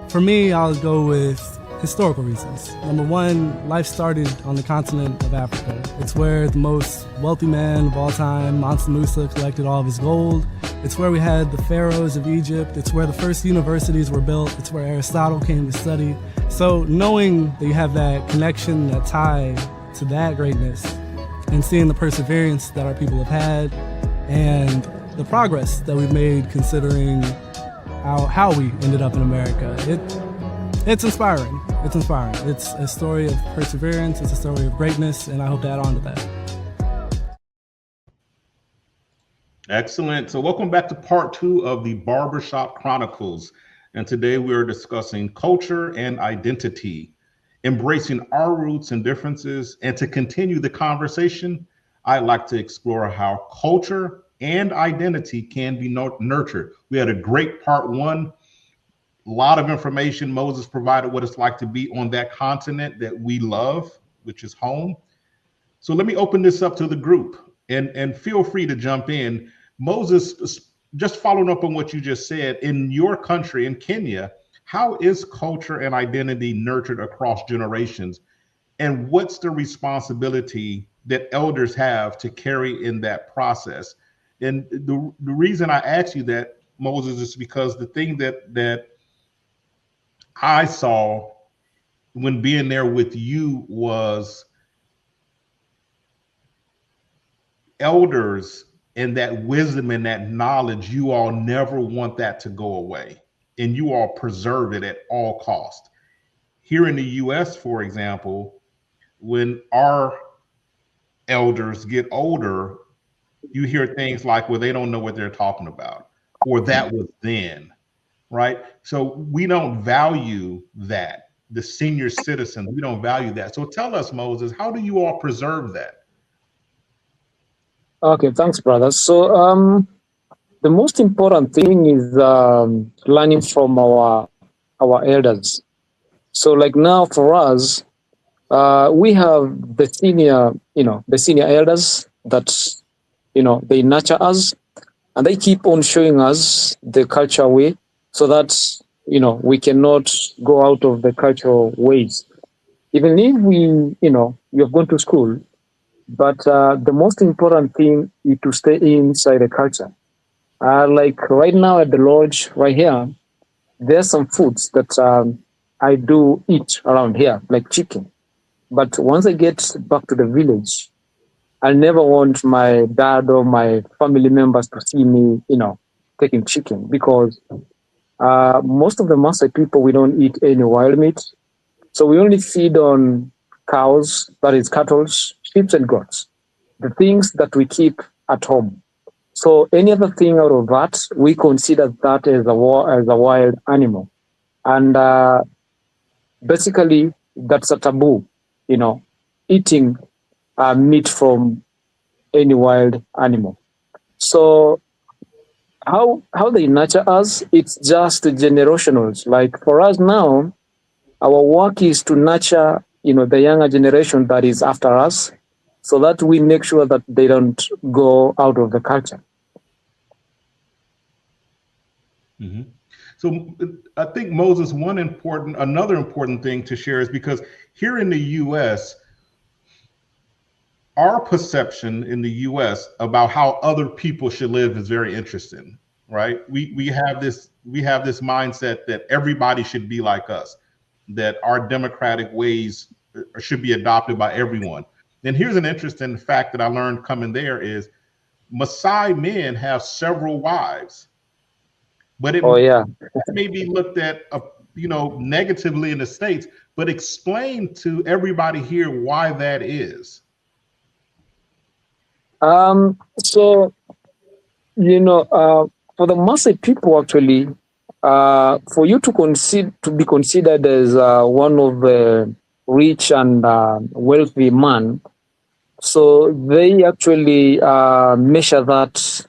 For me, I'll go with historical reasons. Number one, life started on the continent of Africa. It's where the most wealthy man of all time, Mansa Musa, collected all of his gold. It's where we had the pharaohs of Egypt. It's where the first universities were built. It's where Aristotle came to study. So knowing that you have that connection, that tie to that greatness, and seeing the perseverance that our people have had and the progress that we've made considering how we ended up in America, it's inspiring. It's inspiring. It's a story of perseverance. It's a story of greatness, and I hope to add on to that. Excellent. So welcome back to part 2 of the Barbershop Chronicles. And today we're discussing culture and identity, embracing our roots and differences. And to continue the conversation, I'd like to explore how culture and identity can be nurtured. We had a great part 1. A lot of information. Moses provided what it's like to be on that continent that we love, which is home. So let me open this up to the group and feel free to jump in. Moses, just following up on what you just said, in your country, in Kenya, how is culture and identity nurtured across generations? And what's the responsibility that elders have to carry in that process? And the reason I ask you that, Moses, is because the thing that I saw when being there with you was elders and that wisdom and that knowledge. You all never want that to go away, and you all preserve it at all cost. Here in the US, for example, when our elders get older, you hear things like, well, they don't know what they're talking about, or that was then. Right? So we don't value that. The senior citizens, we don't value that. So tell us, Moses, how do you all preserve that? Okay, thanks, brother. So the most important thing is learning from our elders. So like now for us, we have the senior elders that, they nurture us and they keep on showing us the culture way, so that, we cannot go out of the cultural ways. Even if you have gone to school, but the most important thing is to stay inside the culture. Like right now at the lodge right here, there are some foods that I do eat around here, like chicken. But once I get back to the village, I never want my dad or my family members to see me, taking chicken, because most of the Maasai people, we don't eat any wild meat. So we only feed on cows, that is cattle, sheep and goats, the things that we keep at home. So any other thing out of that, we consider that as a wild animal. And basically, that's a taboo, eating meat from any wild animal. So how they nurture us, it's just generational. Like for us now, our work is to nurture, the younger generation that is after us, so that we make sure that they don't go out of the culture. Mm-hmm. So I think, Moses, another important thing to share is because here in the US, our perception in the US about how other people should live is very interesting, right? We have this mindset that everybody should be like us, that our democratic ways should be adopted by everyone. And here's an interesting fact that I learned coming there is Maasai men have several wives, but it may be looked at negatively in the States, but explain to everybody here why that is. So, for the Maasai people, actually, for you to be considered as one of the rich and wealthy man, so they actually measure that,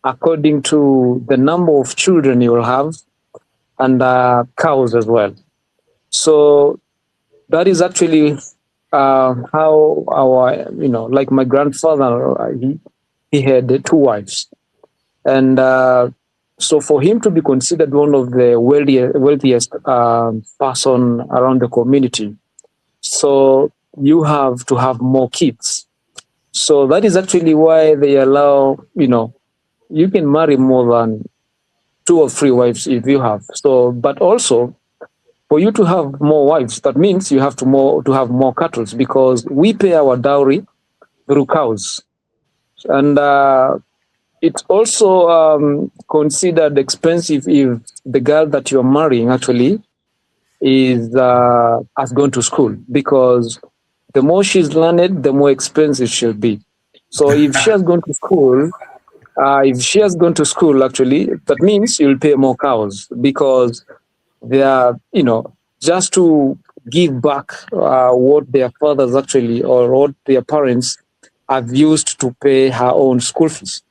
according to the number of children you will have, and cows as well. So that is actually how our, like my grandfather, he had 2 wives. And So for him to be considered one of the wealthiest person around the community, so you have to have more kids. So that is actually why they allow, you can marry more than 2 or 3 wives if you have. So, but also for you to have more wives, that means you have to have more cattle, because we pay our dowry through cows. And it's also considered expensive if the girl that you're marrying actually has gone to school, because the more she's learned, the more expensive she'll be. So if she has gone to school, actually, that means you'll pay more cows, because they are, just to give back what their fathers actually, or what their parents have used to pay her own school fees.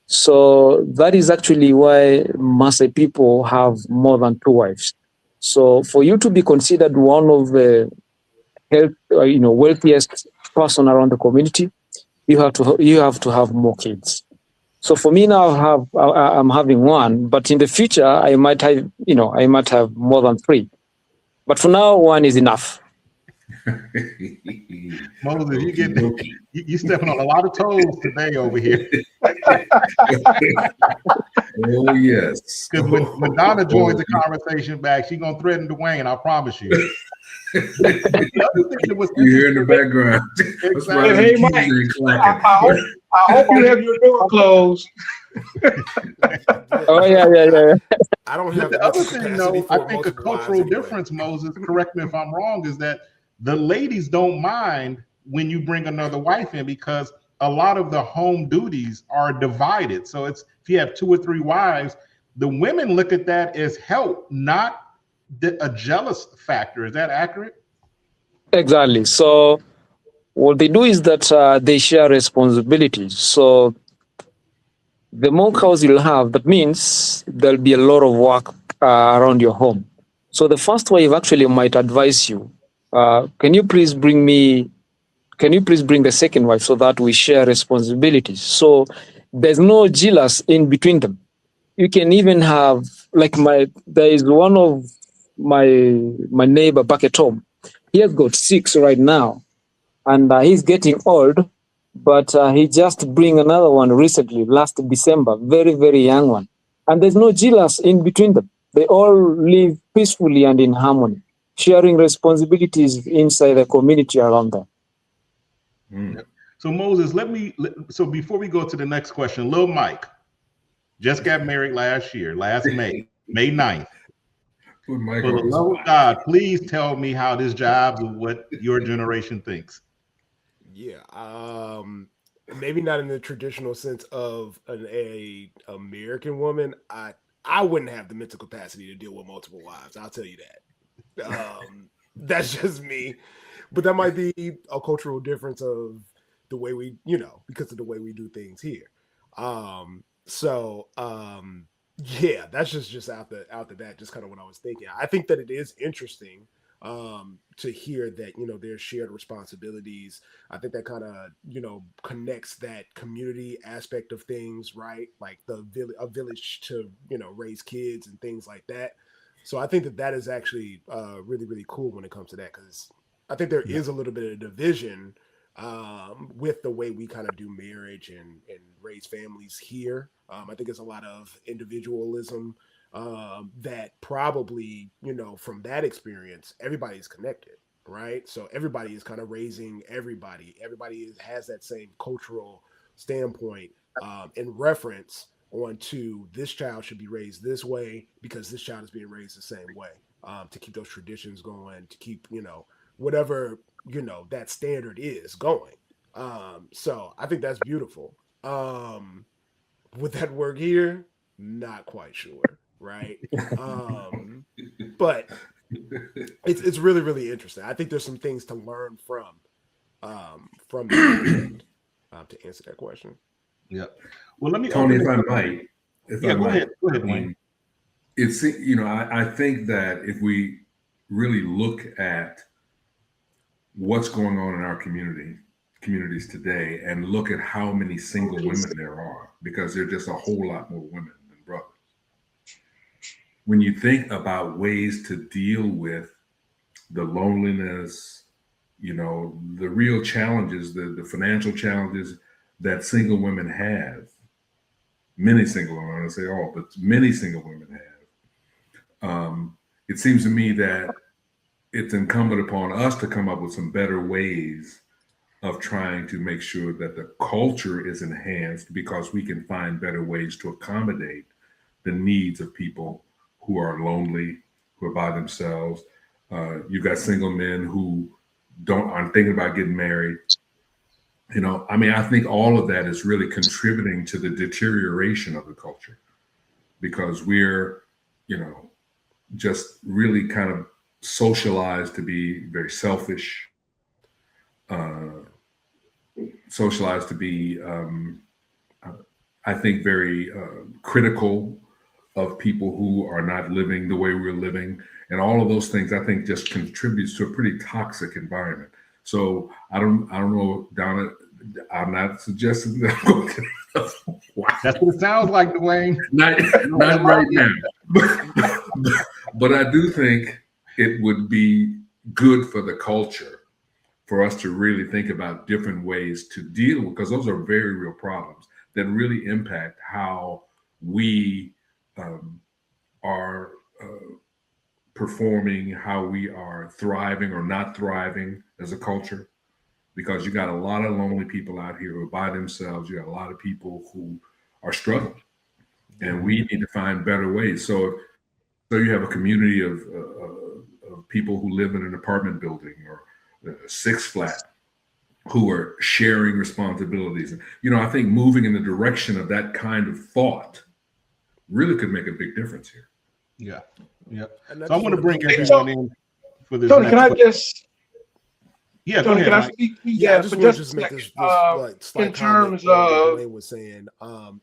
So that is actually why Maasai people have more than 2 wives. So for you to be considered one of the wealthiest person around the community, you have to have more kids. So for me now, I'm having 1, but in the future I might have more than 3. But for now, 1 is enough. Moses, you stepping on a lot of toes today over here. Oh yes. Because when Donna joins the conversation back, she's gonna threaten Dwayne. I promise you. You hear in the background. Exactly. Hey, Mike, I hope you have your door closed. Oh yeah. I don't have the other thing, though. I think a cultural difference, Moses. Correct me if I'm wrong. Is that the ladies don't mind when you bring another wife in, because a lot of the home duties are divided. So it's, if you have 2 or 3 wives, the women look at that as help, not a jealous factor. Is that accurate? Exactly. So what they do is that they share responsibilities. So the more cows you'll have, that means there'll be a lot of work around your home. So the first wife actually might advise you, can you please bring the second wife, so that we share responsibilities. So there's no jealous in between them. You can even have, like, there is one of my neighbor back at home. He has got 6 right now, and he's getting old, but he just bring another one recently, last December, very, very young one. And there's no jealous in between them. They all live peacefully and in harmony, sharing responsibilities inside the community around them. So Moses, so before we go to the next question, Lil Mike just got married last May 9th. For the love of God, please tell me how this jives with what your generation thinks. Yeah, maybe not in the traditional sense of an American woman. I wouldn't have the mental capacity to deal with multiple wives. I'll tell you that. That's just me. But that might be a cultural difference of the way we, because of the way we do things here. Yeah, that's just out the bat, just kind of what I was thinking. I think that it is interesting to hear that, there's shared responsibilities. I think that kind of, connects that community aspect of things, right? Like a village to, raise kids and things like that. So I think that is actually really, really cool when it comes to that, because I think there is a little bit of division with the way we kind of do marriage and raise families here. I think it's a lot of individualism that probably, from that experience, everybody's connected, right? So everybody is kind of raising everybody. Everybody has that same cultural standpoint in reference onto this child should be raised this way because this child is being raised the same way, to keep those traditions going, to keep, whatever, that standard is going. So I think that's beautiful. Would that work here? Not quite sure, right? But it's really, really interesting. I think there's some things to learn from that, to answer that question. Yeah. Well, let me, Tony, if I might. Go ahead, Wayne. It's, I think that if we really look at what's going on in our communities today, and look at how many single women there are, because there are just a whole lot more women than brothers. when you think about ways to deal with the loneliness, the real challenges, the financial challenges that single women have, many single women, I don't say all, but many single women have, it seems to me that it's incumbent upon us to come up with some better ways of trying to make sure that the culture is enhanced, because we can find better ways to accommodate the needs of people who are lonely, who are by themselves. You've got single men who aren't thinking about getting married. I think all of that is really contributing to the deterioration of the culture, because we're, just really kind of socialized to be very selfish, socialized to be, I think, very critical of people who are not living the way we're living. And all of those things, I think, just contributes to a pretty toxic environment. So I don't know, Donna, I'm not suggesting that I'm going to That's what it sounds like, Dwayne. Not right now. But I do think it would be good for the culture for us to really think about different ways to deal with, because those are very real problems that really impact how we are performing, how we are thriving or not thriving as a culture. Because you got a lot of lonely people out here who are by themselves. You got a lot of people who are struggling, and we need to find better ways. So you have a community of people who live in an apartment building or a six flat who are sharing responsibilities. And, I think moving in the direction of that kind of thought really could make a big difference here. Yeah. So I want to bring everyone in for this. Tony, can I just? Yeah, Tony, go ahead, can I Mike. speak? Yeah, I just want to just make this like slight in comment terms on what of Dwayne was saying,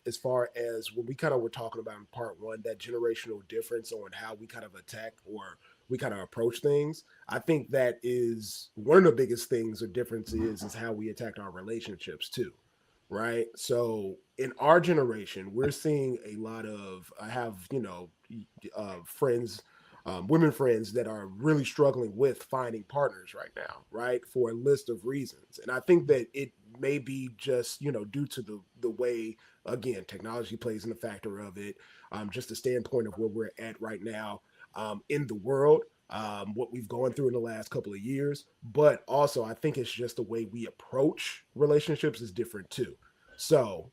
as far as when we kind of were talking about in part one, that generational difference on how we kind of attack or we kind of approach things. I think that is one of the biggest things or differences is how we attack our relationships too, right? So in our generation, we're seeing a lot of, I have, friends, women friends that are really struggling with finding partners right now, right? For a list of reasons. And I think that it may be just, due to the way, again, technology plays in the factor of it, just the standpoint of where we're at right now in the world, what we've gone through in the last couple of years. But also, I think it's just the way we approach relationships is different too. So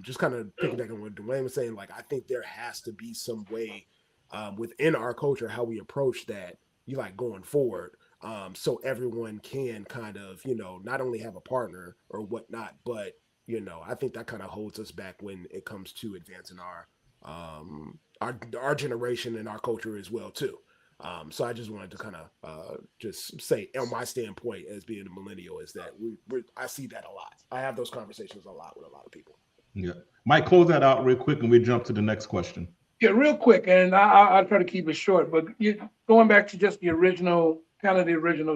just kind of piggybacking on what Dwayne was saying, like, I think there has to be some way within our culture how we approach that, going forward, so everyone can kind of, not only have a partner or whatnot, but I think that kind of holds us back when it comes to advancing our generation and our culture as well too. So I just wanted to kind of just say, on my standpoint as being a millennial, is that I see that a lot. I have those conversations a lot with a lot of people. Yeah, Mike, close that out real quick, and we jump to the next question. Yeah, real quick, and I'll try to keep it short, but going back to just the original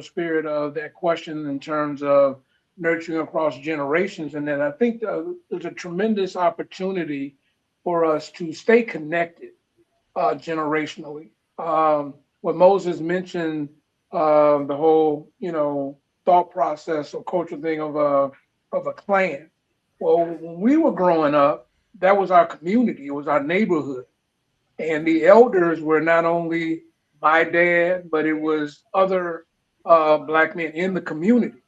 spirit of that question in terms of nurturing across generations, and then I think there's a tremendous opportunity for us to stay connected generationally. When Moses mentioned the whole, thought process or cultural thing of a clan. Well, when we were growing up, that was our community, it was our neighborhood. And the elders were not only my dad, but it was other Black men in the community.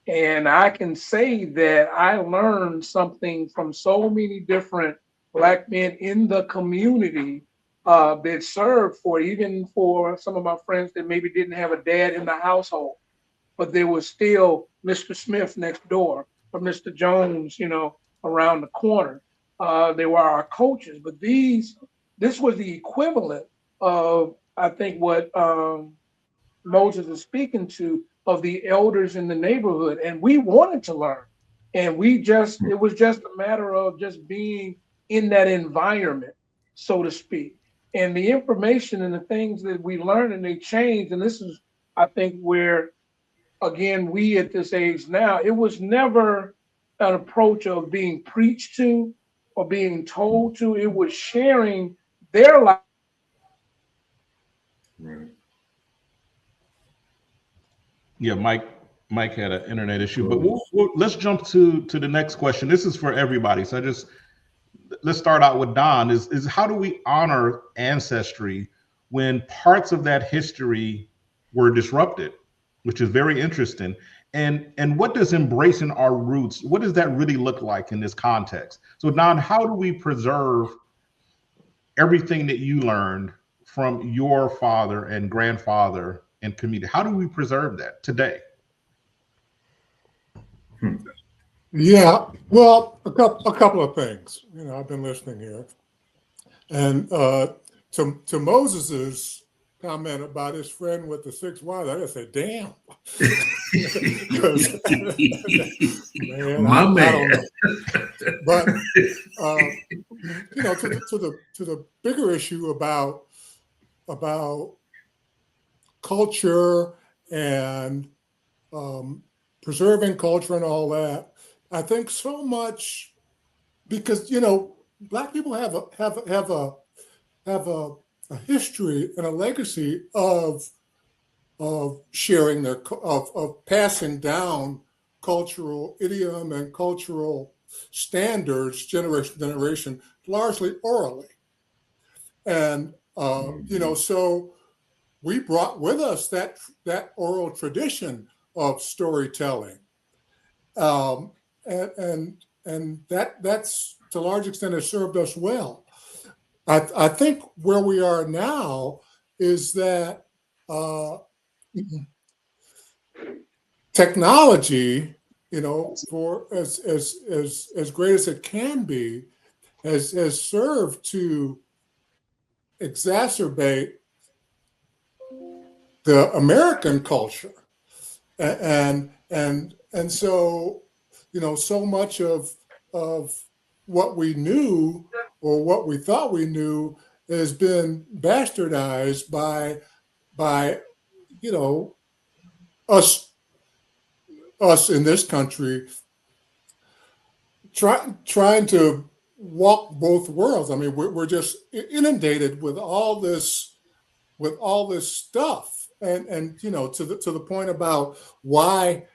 And I can say that I learned something from so many different Black men in the community that served even for some of my friends that maybe didn't have a dad in the household, but there was still Mr. Smith next door or Mr. Jones, around the corner. They were our coaches, but this was the equivalent of, I think, what Moses is speaking to, of the elders in the neighborhood. And we wanted to learn. And it was just a matter of just being in that environment, so to speak. And the information and the things that we learn and they change. And this is, I think, where, again, we at this age now, it was never an approach of being preached to or being told to. It was sharing their life Right. Yeah, Mike had an internet issue, but let's jump to the next question. This is for everybody. So let's start out with Don. Is how do we honor ancestry when parts of that history were disrupted, which is very interesting. And what does embracing our roots, what does that really look like in this context? So Don, how do we preserve everything that you learned from your father and grandfather and community? How do we preserve that today? Yeah, well, a couple of things. I've been listening here, and to Moses's comment about his friend with the 6 wives, I just said, "Damn." Man, I don't know. But to the bigger issue about culture and preserving culture and all that, I think so much because Black people have a history and a legacy of sharing of passing down cultural idiom and cultural standards generation to generation, largely orally. And so we brought with us that oral tradition of storytelling, and that's to a large extent has served us well. I think where we are now is that technology, for as great as it can be, has served to exacerbate the American culture, and so so much of what we knew or what we thought we knew has been bastardized by us in this country trying to walk both worlds. I mean, we're just inundated with all this stuff, and to the point about why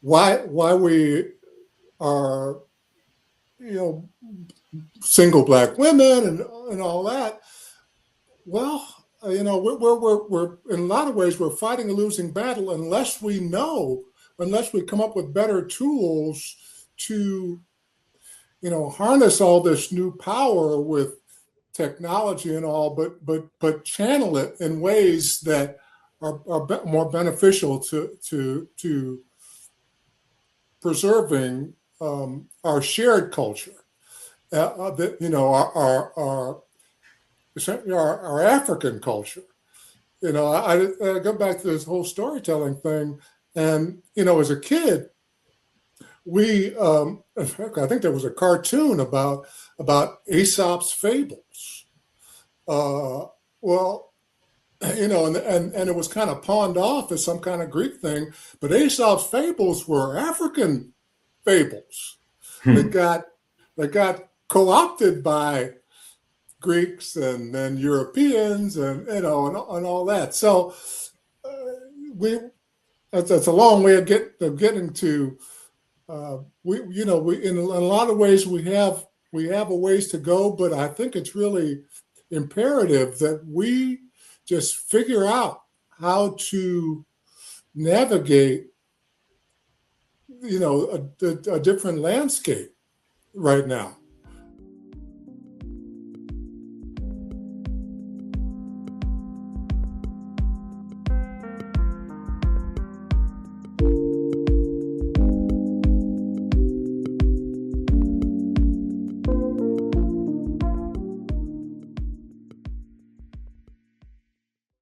we are single Black women and all that. Well, we're in a lot of ways we're fighting a losing battle unless we come up with better tools to harness all this new power with technology and all, but channel it in ways that are more beneficial to preserving our shared culture, our African culture. I go back to this whole storytelling thing, and as a kid, we in fact, I think there was a cartoon about Aesop's fables. And it was kind of pawned off as some kind of Greek thing, but Aesop's fables were African fables that got co-opted by Greeks and then Europeans and all that. So that's a long way of getting to we in a lot of ways we have a ways to go, but I think it's really imperative that we just figure out how to navigate a different landscape right now.